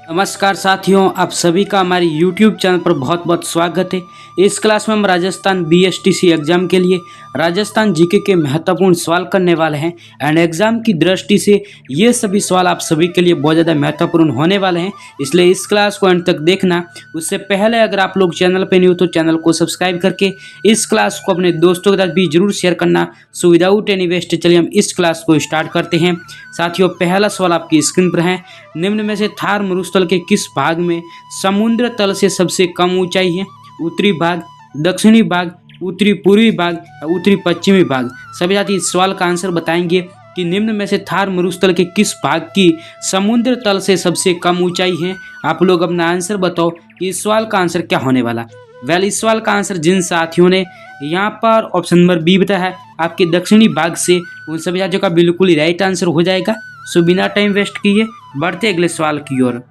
नमस्कार साथियों, आप सभी का हमारे YouTube चैनल पर बहुत बहुत स्वागत है। इस क्लास में हम राजस्थान BSTC एग्जाम के लिए राजस्थान जीके के महत्वपूर्ण सवाल करने वाले हैं एंड एग्जाम की दृष्टि से ये सभी सवाल आप सभी के लिए बहुत ज़्यादा महत्वपूर्ण होने वाले हैं, इसलिए इस क्लास को अंत तक देखना। उससे पहले अगर आप लोग चैनल पर नहीं हो तो चैनल को सब्सक्राइब करके इस क्लास को अपने दोस्तों के साथ भी जरूर शेयर करना। सो विदाउट एनी वेस्ट चलिए हम इस क्लास को स्टार्ट करते हैं। साथियों, पहला सवाल आपकी स्क्रीन पर है। निम्न में से थार मरुस्थल के किस भाग में समुद्र तल से सबसे कम ऊंचाई है? उत्तरी भाग, दक्षिणी भाग, उत्तरी पूर्वी भाग या उत्तरी पश्चिमी भाग? सभी साथी इस सवाल का आंसर बताएंगे कि निम्न में से थार मरुस्थल के किस भाग की समुद्र तल से सबसे कम ऊंचाई है। आप लोग अपना आंसर बताओ कि इस सवाल का आंसर क्या होने वाला। इस सवाल का आंसर जिन साथियों ने यहाँ पर ऑप्शन नंबर बी बताया है आपके दक्षिणी भाग से, उन सभी साथियों का बिल्कुल ही राइट आंसर हो जाएगा। सो बिना टाइम वेस्ट किए बढ़ते अगले सवाल की ओर।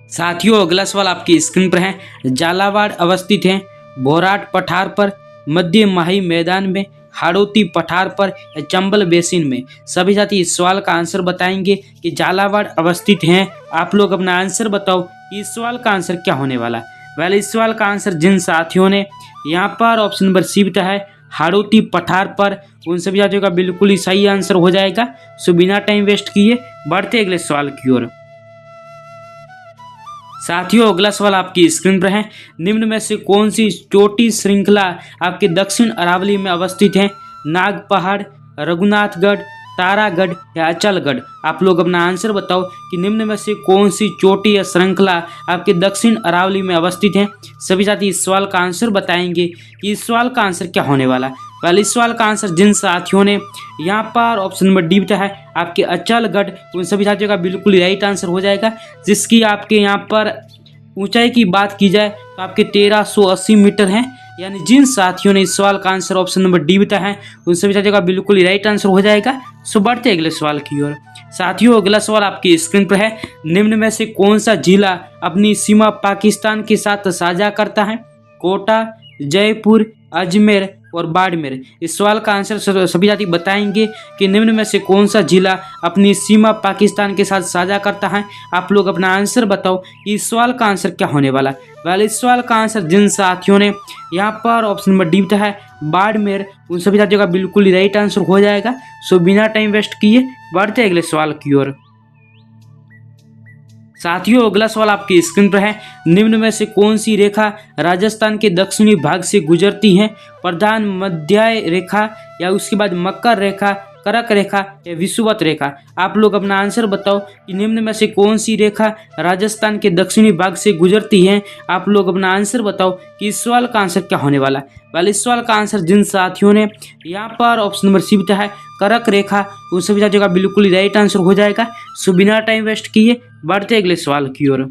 साथियों, अगला सवाल आपकी स्क्रीन पर है। झालावाड़ अवस्थित है भोराट पठार पर, मध्य माही मैदान में, हाड़ौती पठार पर या चंबल बेसिन में? सभी साथी इस सवाल का आंसर बताएंगे कि झालावाड़ अवस्थित हैं। आप लोग अपना आंसर बताओ कि इस सवाल का आंसर क्या होने वाला। इस सवाल का आंसर जिन साथियों ने यहाँ पर ऑप्शन नंबर सी बताया है हाड़ौती पठार पर, उन सभी साथियों का बिल्कुल ही सही आंसर हो जाएगा। सो बिना टाइम वेस्ट किए बढ़ते अगले सवाल की ओर। साथियों, अगला सवाल आपकी स्क्रीन पर है। निम्न में से कौन सी चोटी श्रृंखला आपके दक्षिण अरावली में अवस्थित है? नाग पहाड़, रघुनाथगढ़, तारागढ़ या अचलगढ़? आप लोग अपना आंसर बताओ कि निम्न में से कौन सी चोटी या श्रृंखला आपके दक्षिण अरावली में अवस्थित है। सभी साथी इस सवाल का आंसर बताएंगे कि इस सवाल का आंसर क्या होने वाला। इस सवाल का आंसर जिन साथियों ने यहाँ पर ऑप्शन नंबर डी बताया है आपके अचलगढ़, उन सभी साथियों का बिल्कुल ही राइट आंसर हो जाएगा। जिसकी आपके यहाँ पर ऊंचाई की बात की जाए तो आपके 1380 मीटर हैं। यानी जिन साथियों ने इस सवाल का आंसर ऑप्शन नंबर डी बताया है उन सभी साथियों का बिल्कुल ही राइट आंसर हो जाएगा। सो बढ़ते अगले सवाल की ओर। साथियों, अगला सवाल आपकी स्क्रीन पर है। निम्न में से कौन सा जिला अपनी सीमा पाकिस्तान के साथ साझा करता है? कोटा, जयपुर, अजमेर और बाड़मेर? इस सवाल का आंसर सभी साथी बताएंगे कि निम्न में से कौन सा जिला अपनी सीमा पाकिस्तान के साथ साझा करता है। आप लोग अपना आंसर बताओ कि इस सवाल का आंसर क्या होने वाला। इस सवाल का आंसर जिन साथियों ने यहाँ पर ऑप्शन नंबर डी बताया है बाड़मेर, उन सभी साथियों का बिल्कुल ही राइट आंसर हो जाएगा। सो बिना टाइम वेस्ट किए बढ़ते अगले सवाल की ओर। साथियों, अगला सवाल आपकी स्क्रीन पर है। निम्न में से कौन सी रेखा राजस्थान के दक्षिणी भाग से गुजरती है? प्रधान मध्य रेखा या उसके बाद मकर रेखा, करक रेखा या विषुवत रेखा? आप लोग अपना आंसर बताओ कि निम्न में से कौन सी रेखा राजस्थान के दक्षिणी भाग से गुजरती है। आप लोग अपना आंसर बताओ कि इस सवाल का आंसर क्या होने वाला। इस सवाल का आंसर जिन साथियों ने यहाँ पर ऑप्शन नंबर सी बताया है करक रेखा, उन सभी साथियों का बिल्कुल ही राइट आंसर हो जाएगा। सो बिना टाइम वेस्ट किए बढ़ते अगले सवाल की ओर।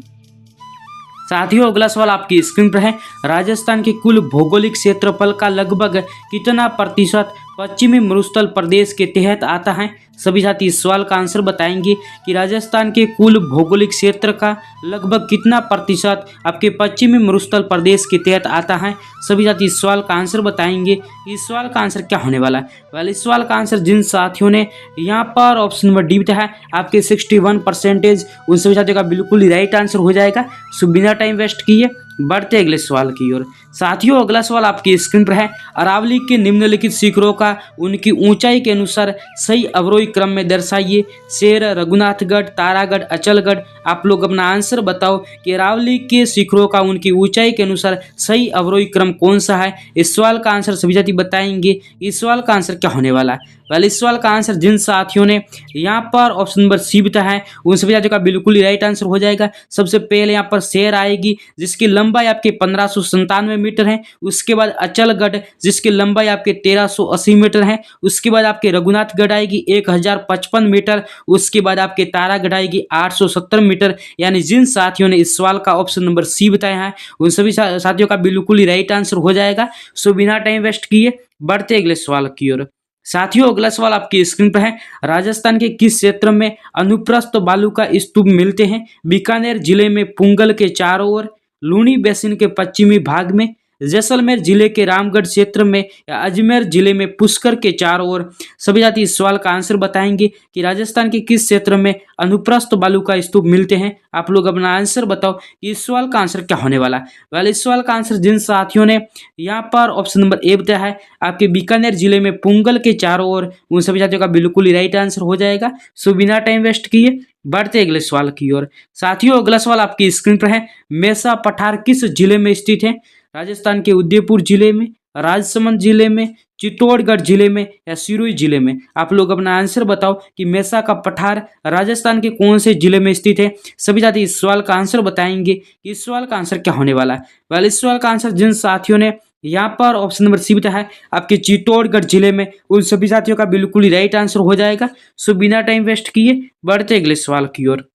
साथियों, अगला सवाल आपकी स्क्रीन पर है। राजस्थान के कुल भौगोलिक क्षेत्रफल का लगभग कितना प्रतिशत पश्चिमी मरुस्थल प्रदेश के तहत आता है? सभी साथी इस सवाल का आंसर बताएंगे कि राजस्थान के कुल भौगोलिक क्षेत्र का लगभग कितना प्रतिशत आपके पश्चिमी मरुस्थल प्रदेश के तहत आता है। सभी साथी इस सवाल का आंसर बताएंगे। इस सवाल का आंसर क्या होने वाला है। इस सवाल का आंसर जिन साथियों ने यहाँ पर ऑप्शन नंबर डी बताया है आपके 61%, उन सभी साथियों का बिल्कुल ही राइट आंसर हो जाएगा। सो बिना टाइम वेस्ट किए बढ़ते अगले सवाल की ओर। साथियों, अगला सवाल आपकी स्क्रीन पर है। अरावली के निम्नलिखित शिखरों का उनकी ऊंचाई के अनुसार सही अवरोही क्रम में दर्शाइए। शेर, रघुनाथगढ़, तारागढ़, अचलगढ़? आप लोग अपना आंसर बताओ कि अरावली के शिखरों का उनकी ऊंचाई के अनुसार सही अवरोही क्रम कौन सा है। इस सवाल का आंसर सभी साथी बताएंगे। इस सवाल का आंसर क्या होने वाला है। इस सवाल का आंसर जिन साथियों ने यहाँ पर ऑप्शन नंबर सी बताया है उन सभी साथियों का बिल्कुल ही राइट आंसर हो जाएगा। सबसे पहले यहाँ पर शेर आएगी जिसकी लंबाई आपके 1597 मीटर है। उसके बाद अचलगढ़ जिसकी लंबाई आपके 1380 मीटर है। उसके बाद आपके रघुनाथगढ़ आएगी 1055 मीटर। उसके बाद आपके तारागढ़ आएगी 870 मीटर। यानी जिन साथियों ने इस सवाल का ऑप्शन नंबर सी बताया है उन सभी साथियों का बिल्कुल ही राइट आंसर हो जाएगा। सो बिना टाइम वेस्ट किए बढ़ते अगले सवाल की ओर। साथियों, अगला सवाल आपकी स्क्रीन पर है। राजस्थान के किस क्षेत्र में अनुप्रस्थ बालू का स्तूप मिलते हैं? बीकानेर जिले में पुंगल के चारों ओर, लूनी बेसिन के पश्चिमी भाग में, जैसलमेर जिले के रामगढ़ क्षेत्र में या अजमेर जिले में पुष्कर के चारों ओर। सभी साथी इस सवाल का आंसर बताएंगे कि राजस्थान के किस क्षेत्र में अनुप्रस्थ बालू का स्तूप मिलते हैं। आप लोग अपना आंसर बताओ कि इस सवाल का आंसर क्या होने वाला। वेल, इस सवाल का आंसर जिन साथियों ने यहाँ पर ऑप्शन नंबर ए बताया है आपके बीकानेर जिले में पुंगल के चारों ओर, उन सभी साथियों का बिल्कुल ही राइट आंसर हो जाएगा। सो बिना टाइम वेस्ट किए बढ़ते अगले सवाल की ओर। साथियों, अगला सवाल आपकी स्क्रीन पर है। मेसा पठार किस जिले में स्थित है। राजस्थान के उदयपुर जिले में, राजसमंद जिले में, चित्तौड़गढ़ जिले में या सिरोही जिले में। आप लोग अपना आंसर बताओ कि मेसा का पठार राजस्थान के कौन से जिले में स्थित है। सभी साथी इस सवाल का आंसर बताएंगे कि इस सवाल का आंसर क्या होने वाला है। वेल, इस सवाल का आंसर जिन साथियों ने यहाँ पर ऑप्शन नंबर सी बताया है आपके चित्तौड़गढ़ जिले में, उन सभी साथियों का बिल्कुल ही राइट आंसर हो जाएगा। सो बिना टाइम वेस्ट किए बढ़ते अगले सवाल की ओर।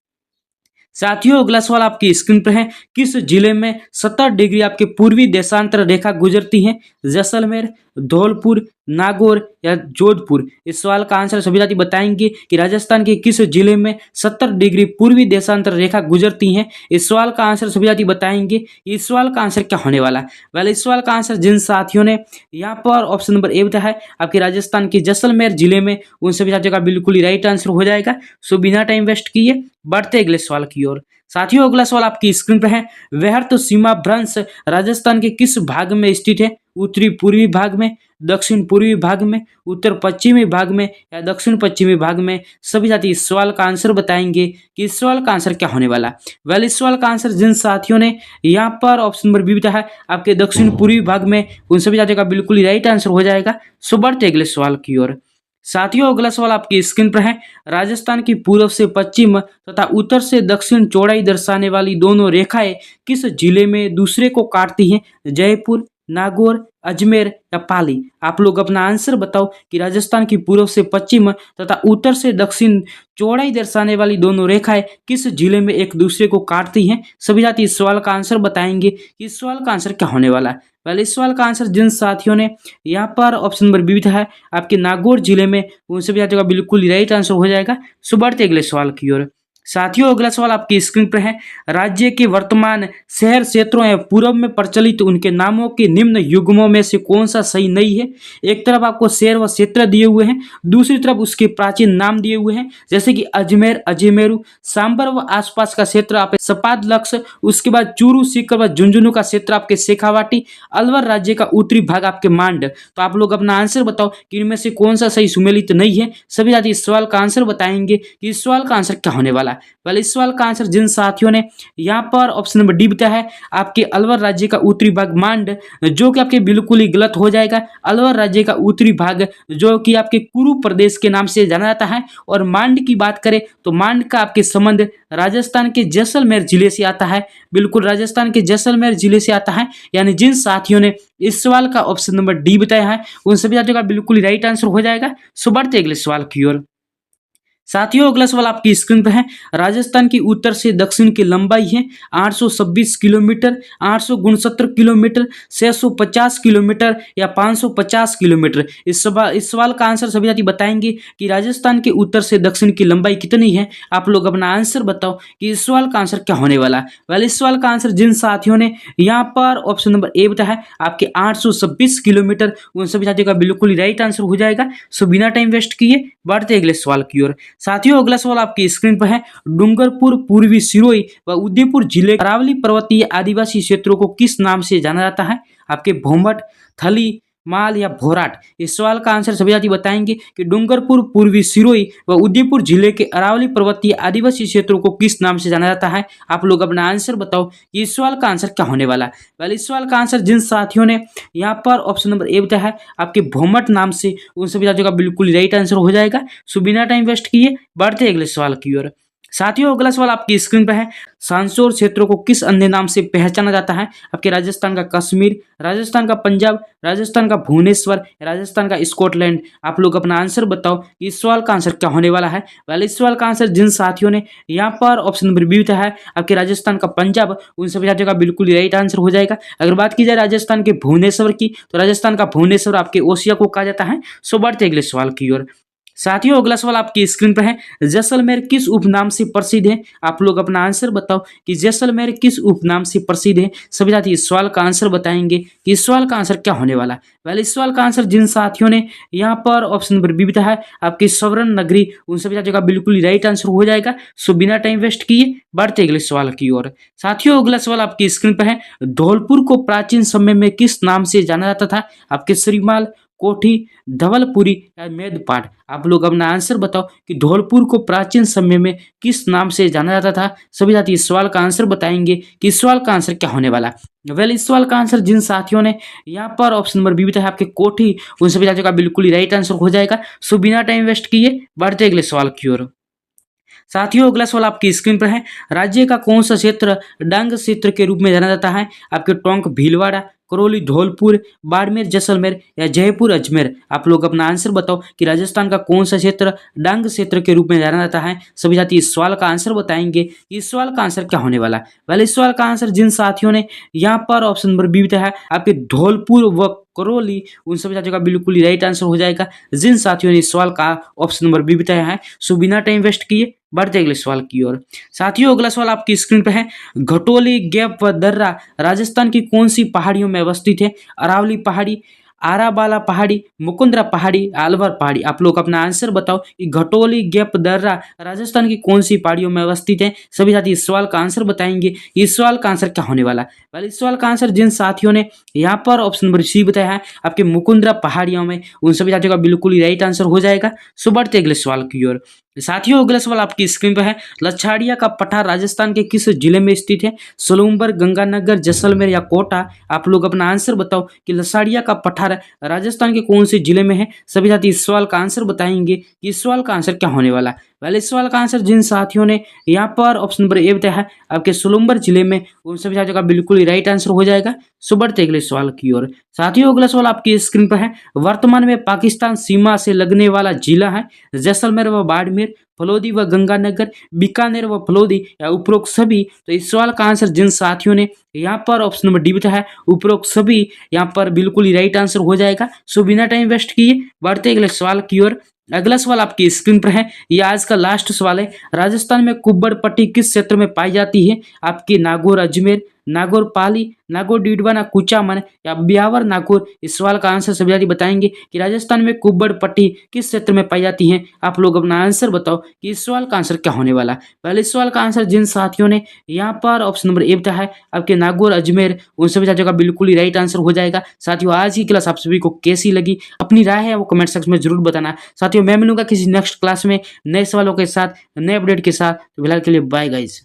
साथियों, अगला सवाल आपकी स्क्रीन पर है। किस जिले में 70 डिग्री आपके पूर्वी देशांतर रेखा गुजरती है। जैसलमेर, धौलपुर, नागौर या जोधपुर। इस सवाल का आंसर सभी साथी बताएंगे कि राजस्थान के किस जिले में 70 डिग्री पूर्वी देशांतर रेखा गुजरती है। इस सवाल का आंसर सभी साथी बताएंगे कि इस सवाल का आंसर क्या होने वाला है। वेल, इस सवाल का आंसर जिन साथियों ने यहाँ पर ऑप्शन नंबर ए बताया है आपके राजस्थान के जैसलमेर जिले में, उन सभी साथियों का बिल्कुल ही राइट आंसर हो जाएगा। सो बिना टाइम वेस्ट किए बढ़ते अगले सवाल की ओर। साथियों, अगला सवाल आपकी स्क्रीन पर है। व्यर्थ सीमा भ्रंश राजस्थान के किस भाग में स्थित है। उत्तरी पूर्वी भाग में, दक्षिण पूर्वी भाग में, उत्तर पश्चिमी भाग में या दक्षिण पश्चिमी भाग में। सभी साथी इस सवाल का आंसर बताएंगे कि इस सवाल का आंसर क्या होने वाला। वेल, इस सवाल का आंसर जिन साथियों ने यहाँ पर ऑप्शन नंबर बी बताया है आपके दक्षिण पूर्वी भाग में, उन सभी साथियों का बिल्कुल ही राइट आंसर हो जाएगा। सो बढ़ते अगले सवाल की ओर। साथियों, अगला सवाल आपकी स्क्रीन पर है। राजस्थान की पूर्व से पश्चिम तथा उत्तर से दक्षिण चौड़ाई दर्शाने वाली दोनों रेखाएं किस जिले में दूसरे को काटती हैं। जयपुर, नागौर, अजमेर या पाली। आप लोग अपना आंसर बताओ कि राजस्थान की पूर्व से पश्चिम तथा उत्तर से दक्षिण चौड़ाई दर्शाने वाली दोनों रेखाएं किस जिले में एक दूसरे को काटती हैं। सभी साथी इस सवाल का आंसर बताएंगे कि इस सवाल का आंसर क्या होने वाला है। पहले इस सवाल का आंसर जिन साथियों ने यहाँ पर ऑप्शन नंबर बी है आपके नागौर जिले में, उन सभी साथियों का बिल्कुल राइट आंसर हो जाएगा। सो बढ़ते अगले सवाल की ओर। साथियों, अगला सवाल आपकी स्क्रीन पर है। राज्य के वर्तमान शहर क्षेत्रों एवं पूर्व में प्रचलित उनके नामों के निम्न युग्मों में से कौन सा सही नहीं है। एक तरफ आपको शहर व क्षेत्र दिए हुए हैं, दूसरी तरफ उसके प्राचीन नाम दिए हुए हैं, जैसे कि अजमेर, अजमेरू, सांबर व आसपास का क्षेत्र आप सपाद लक्ष्य, उसके बाद चूरू, सीकर व झुंझुनू का क्षेत्र आपके शेखावाटी, अलवर राज्य का उत्तरी भाग आपके मांड। तो आप लोग अपना आंसर बताओ कि इनमें से कौन सा सही सुमेलित नहीं है। सभी साथी इस सवाल का आंसर बताएंगे कि इस सवाल का आंसर क्या होने वाला। पहले इस सवाल का आंसर जिन साथियों ने यहाँ पर ऑप्शन नंबर डी बताया है आपके अलवर राज्य का उत्तरी भाग मांड, जो कि आपके बिल्कुल ही गलत हो जाएगा। अलवर राज्य का उत्तरी भाग जो कि आपके कुरु प्रदेश के नाम से जाना जाता है। और मांड की बात करें तो मांड का आपके संबंध राजस्थान के जैसलमेर जिले से आता है, बिल्कुल राजस्थान के जैसलमेर जिले से आता है। यानी जिन साथियों ने इस सवाल का ऑप्शन नंबर डी बताया है उन सभी साथियों का बिल्कुल ही राइट आंसर हो जाएगा। सो बढ़ते अगले सवाल की ओर। साथियों, अगला सवाल आपकी स्क्रीन पर है। राजस्थान की उत्तर से दक्षिण की लंबाई है 826 किलोमीटर, 869 किलोमीटर, 650 किलोमीटर या 550 किलोमीटर। इस सवाल का आंसर सभी साथी बताएंगे कि राजस्थान के उत्तर से दक्षिण की लंबाई कितनी है। आप लोग अपना आंसर बताओ कि इस सवाल का आंसर क्या होने वाला है। वेल, इस सवाल का आंसर जिन साथियों ने यहाँ पर ऑप्शन नंबर ए बताया है आपके 826 किलोमीटर, उन सभी साथियों का बिल्कुल ही राइट आंसर हो जाएगा। सो बिना टाइम वेस्ट किए बढ़ते अगले सवाल की ओर। साथियों, अगला सवाल आपकी स्क्रीन पर है। डूंगरपुर, पूर्वी सिरोही व उदयपुर जिले अरावली पर्वतीय आदिवासी क्षेत्रों को किस नाम से जाना जाता है। आपके भोमट, थली, माल या भोराट। इस सवाल का आंसर सभी साथी बताएंगे कि डूंगरपुर, पूर्वी सिरोही व उदयपुर जिले के अरावली पर्वतीय आदिवासी क्षेत्रों को किस नाम से जाना जाता है। आप लोग अपना आंसर बताओ कि इस सवाल का आंसर क्या होने वाला है। पहले इस सवाल का आंसर जिन साथियों ने यहाँ पर ऑप्शन नंबर ए बताया है आपके भोमट नाम से, उन सभी साथियों का बिल्कुल राइट आंसर हो जाएगा। सो बिना टाइम वेस्ट किए बढ़ते अगले सवाल की ओर। साथियों, अगला सवाल आपकी स्क्रीन पर है। सांसोर क्षेत्रों को किस अन्य नाम से पहचाना जाता है। आपके राजस्थान का कश्मीर, राजस्थान का पंजाब, राजस्थान का भुवनेश्वर, राजस्थान का स्कॉटलैंड। आप लोग अपना आंसर बताओ कि इस सवाल का आंसर क्या होने वाला है। पहले इस सवाल का आंसर जिन साथियों ने यहाँ पर ऑप्शन नंबर बी बताया है आपके राजस्थान का पंजाब, उन सभी साथियों का बिल्कुल राइट आंसर हो जाएगा। अगर बात की जाए राजस्थान के भुवनेश्वर की, तो राजस्थान का भुवनेश्वर आपके ओसिया को कहा जाता है। सो बढ़ते अगले सवाल की ओर। साथियों अगला सवाल आपकी स्क्रीन पर है, जैसलमेर किस उपनाम से प्रसिद्ध है? आप लोग अपना आंसर बताओ कि जैसलमेर किस उपनाम से प्रसिद्ध है। सभी साथी इस सवाल का आंसर बताएंगे कि इस सवाल का आंसर क्या होने वाला है। पहले इस सवाल का आंसर जिन साथियों ने यहाँ पर ऑप्शन नंबर बी बताया है आपकी स्वर्ण नगरी, उन सभी साथियों का बिल्कुल राइट आंसर हो जाएगा। सो बिना टाइम वेस्ट किए बढ़ते अगले सवाल की ओर। साथियों अगला सवाल आपकी स्क्रीन पर है, धौलपुर को प्राचीन समय में किस नाम से जाना जाता था? आपके श्रीमाल, कोठी, धवलपुरी या मेदपाट। आप लोग अपना आंसर बताओ कि धौलपुर को प्राचीन समय में किस नाम से जाना जाता था। सभी साथी इस सवाल का आंसर बताएंगे कि इस सवाल का आंसर क्या होने वाला है। वेल इस सवाल का आंसर जिन साथियों ने यहाँ पर ऑप्शन नंबर बी बताया आपके कोठी, उन सभी साथियों का बिल्कुल ही राइट आंसर हो जाएगा। सो बिना टाइम वेस्ट किए बढ़ते अगले सवाल की ओर। साथियों अगला सवाल आपकी स्क्रीन पर है, राज्य का कौन सा क्षेत्र डांग क्षेत्र के रूप में जाना जाता है? आपके टोंक भीलवाड़ा, करौली धौलपुर, बाड़मेर जैसलमेर या जयपुर अजमेर। आप लोग अपना आंसर बताओ कि राजस्थान का कौन सा क्षेत्र डांग क्षेत्र के रूप में जाना जाता है। सभी साथी इस सवाल का आंसर बताएंगे कि इस सवाल का आंसर क्या होने वाला है। पहले इस सवाल का आंसर जिन साथियों ने यहाँ पर ऑप्शन नंबर बी बताया है आपके धौलपुर व करौली, उन सभी साथियों का बिल्कुल ही राइट आंसर हो जाएगा। जिन साथियों ने इस सवाल का ऑप्शन नंबर बी बताया है सो बिना टाइम वेस्ट किए बढ़ते अगले सवाल की ओर। साथियों अगला सवाल आपकी स्क्रीन पर है, घटोली गैप व दर्रा राजस्थान की कौन सी पहाड़ियों में अवस्थित है? अरावली पहाड़ी, आराबाला पहाड़ी, मुकुंदरा पहाड़ी, अलवर पहाड़ी। आप लोग अपना आंसर बताओ कि घटोली गैप दर्रा राजस्थान की कौन सी पहाड़ियों में अवस्थित है। सभी साथी इस सवाल का आंसर बताएंगे इस सवाल का आंसर क्या होने वाला है। पहले इस सवाल का आंसर जिन साथियों ने यहाँ पर ऑप्शन नंबर सी बताया है आपके मुकुंदरा पहाड़ियों में, उन सभी साथियों का बिल्कुल ही राइट आंसर हो जाएगा। सो बढ़ते अगले सवाल की ओर। साथियों अगला सवाल आपकी स्क्रीन पर है, लछाड़िया का पठार राजस्थान के किस जिले में स्थित है? सोलुम्बर, गंगानगर, जैसलमेर या कोटा। आप लोग अपना आंसर बताओ कि लछाड़िया का पठार राजस्थान के कौन से जिले में है। सभी साथी इस सवाल का आंसर बताएंगे कि इस सवाल का आंसर क्या होने वाला है। पहले इस सवाल का आंसर जिन साथियों ने यहाँ पर ऑप्शन नंबर ए बताया है आपके सोलुम्बर जिले में, उन सभी साथियों का बिल्कुल ही राइट आंसर हो जाएगा। सो बढ़ते अगले सवाल की ओर। साथियों अगला सवाल आपकी स्क्रीन पर है, वर्तमान में पाकिस्तान सीमा से लगने वाला जिला है जैसलमेर व बाड़मेर, फलोदी व गंगानगर, बीकानेर व फलोदी या उपरोक्त सभी। तो इस सवाल का आंसर जिन साथियों ने यहाँ पर ऑप्शन नंबर डी बताया है उपरोक्त सभी, यहाँ पर बिल्कुल ही राइट आंसर हो जाएगा। सो बिना टाइम वेस्ट किए बढ़ते अगले सवाल की ओर। अगला सवाल आपकी स्क्रीन पर है, यह आज का लास्ट सवाल है, राजस्थान में कुब्बड़ पट्टी किस क्षेत्र में पाई जाती है? आपकी नागौर अजमेर, नागौर पाली, नागौर डीडवाना कुचामन या ब्यावर नागौर। इस सवाल का आंसर सभी साथी बताएंगे कि राजस्थान में कुब्बड़ पट्टी किस क्षेत्र में पाई जाती है। आप लोग अपना आंसर बताओ कि इस सवाल का आंसर क्या होने वाला। पहले इस सवाल का आंसर जिन साथियों ने यहाँ पर ऑप्शन नंबर ए बताया है आपके नागौर अजमेर, उन सभी साथियों का बिल्कुल ही राइट आंसर हो जाएगा। साथियों आज की क्लास आप सभी को कैसी लगी, अपनी राय है वो कमेंट सेक्शन में जरूर बताना। साथियों मैं मिलूंगा किसी नेक्स्ट क्लास में नए सवालों के साथ, नए अपडेट के साथ। तो फिलहाल के लिए बाय गाइज।